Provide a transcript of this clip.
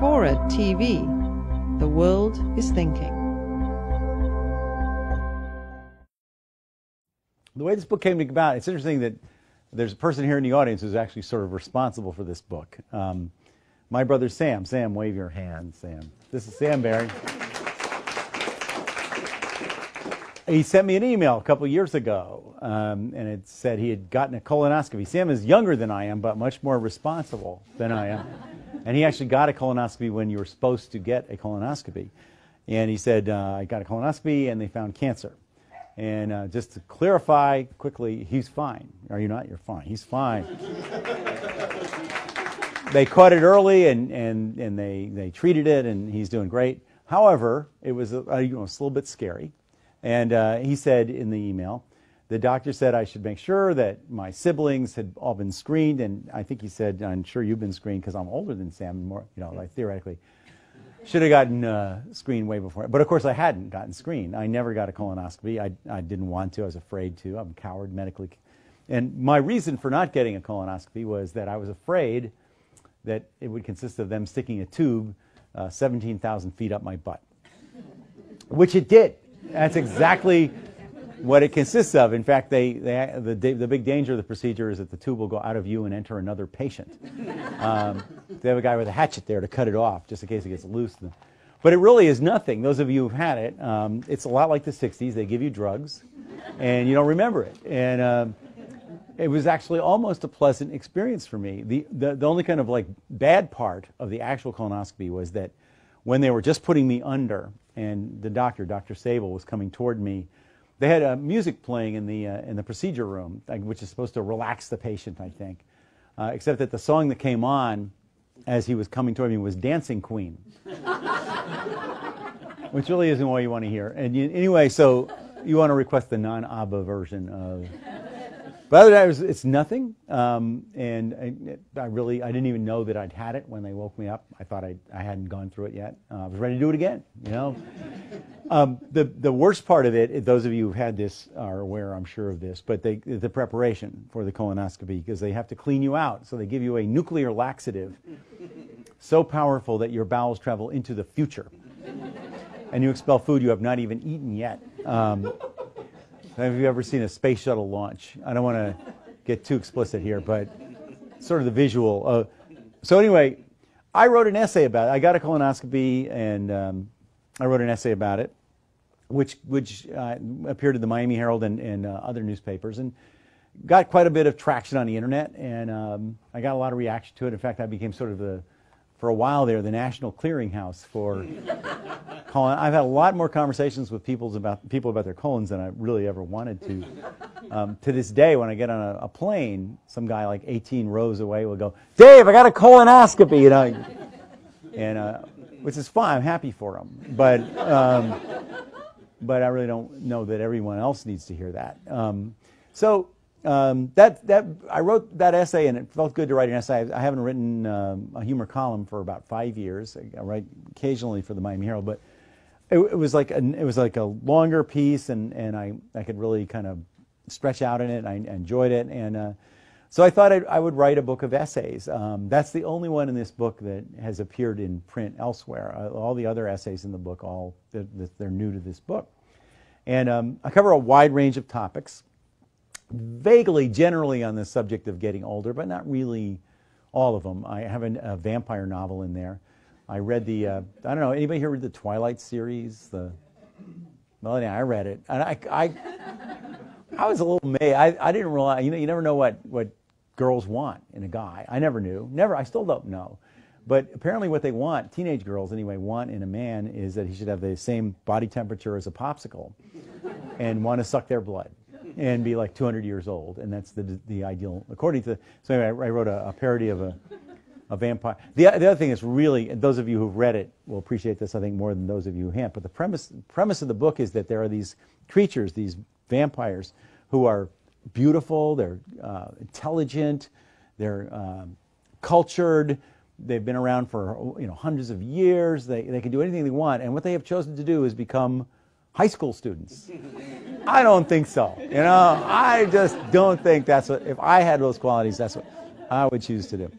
Twilight.mp4 TV. The world is thinking. The way this book came about, it's interesting that there's a person here in the audience who's actually sort of responsible for this book. My brother Sam. Sam, wave your hand, Sam. This is Sam Barry. He sent me an email a couple years ago, and it said he had gotten a colonoscopy. Sam is younger than I am, but much more responsible than I am. And he actually got a colonoscopy when you were supposed to get a colonoscopy. And he said, I got a colonoscopy and they found cancer. And just to clarify quickly, he's fine. Are you not? You're fine. He's fine. They caught it early and they treated it, and he's doing great. However, it was it's a little bit scary. And he said in the email, the doctor said I should make sure that my siblings had all been screened, and I think he said, I'm sure you've been screened because I'm older than Sam, more, like theoretically. Should have gotten screened way before. But of course I hadn't gotten screened. I never got a colonoscopy. I didn't want to. I was afraid to. I'm a coward medically. And my reason for not getting a colonoscopy was that I was afraid that it would consist of them sticking a tube 17,000 feet up my butt, which it did. That's exactly what it consists of. In fact, the big danger of the procedure is that the tube will go out of you and enter another patient. They have a guy with a hatchet there to cut it off, just in case it gets loose. But it really is nothing. Those of you who've had it, it's a lot like the 60s. They give you drugs, and you don't remember it. And it was actually almost a pleasant experience for me. The only kind of like bad part of the actual colonoscopy was that when they were just putting me under, and the doctor, Dr. Sable, was coming toward me, they had music playing in the procedure room, which is supposed to relax the patient, I think. Except that the song that came on as he was coming toward me was Dancing Queen, which really isn't what you want to hear. And anyway, so you want to request the non-ABBA version of. But other than that, it's nothing. And I didn't even know that I'd had it when they woke me up. I thought I hadn't gone through it yet. I was ready to do it again, The worst part of it, those of you who've had this are aware, I'm sure, of this, but the preparation for the colonoscopy, because they have to clean you out. So they give you a nuclear laxative so powerful that your bowels travel into the future. And you expel food you have not even eaten yet. Have you ever seen a space shuttle launch? I don't want to get too explicit here, but sort of the visual. So anyway, I wrote an essay about it. I got a colonoscopy, and I wrote an essay about it, which appeared in the Miami Herald and other newspapers, and got quite a bit of traction on the internet, and I got a lot of reaction to it. In fact, I became sort of for a while there, the national clearinghouse for colon. I've had a lot more conversations with people about their colons than I really ever wanted to. To this day, when I get on a plane, some guy like 18 rows away will go, "Dave, I got a colonoscopy," and which is fine. I'm happy for him, but I really don't know that everyone else needs to hear that. I wrote that essay, and it felt good to write an essay. I haven't written a humor column for about 5 years. I write occasionally for the Miami Herald, but it was like a longer piece, and I could really kind of stretch out in it. I enjoyed it, and so I thought I would write a book of essays. That's the only one in this book that has appeared in print elsewhere. All the other essays in the book, they're new to this book, and I cover a wide range of topics. Vaguely, generally on the subject of getting older, but not really all of them. I have a vampire novel in there. I read I don't know, anybody here read the Twilight series? Well, yeah, I read it. And I was a little amazed. I didn't realize, you never know what girls want in a guy. I never knew. I still don't know. But apparently what they want, teenage girls anyway, want in a man is that he should have the same body temperature as a popsicle and want to suck their blood and be like 200 years old, and that's the ideal, according to. So anyway, I wrote a parody of a vampire. The other thing is really, those of you who've read it will appreciate this, I think, more than those of you who haven't. But the premise of the book is that there are these creatures, these vampires, who are beautiful, they're intelligent, they're cultured. They've been around for hundreds of years. They can do anything they want, and what they have chosen to do is become high school students. I don't think so. I just don't think that's what, if I had those qualities, that's what I would choose to do.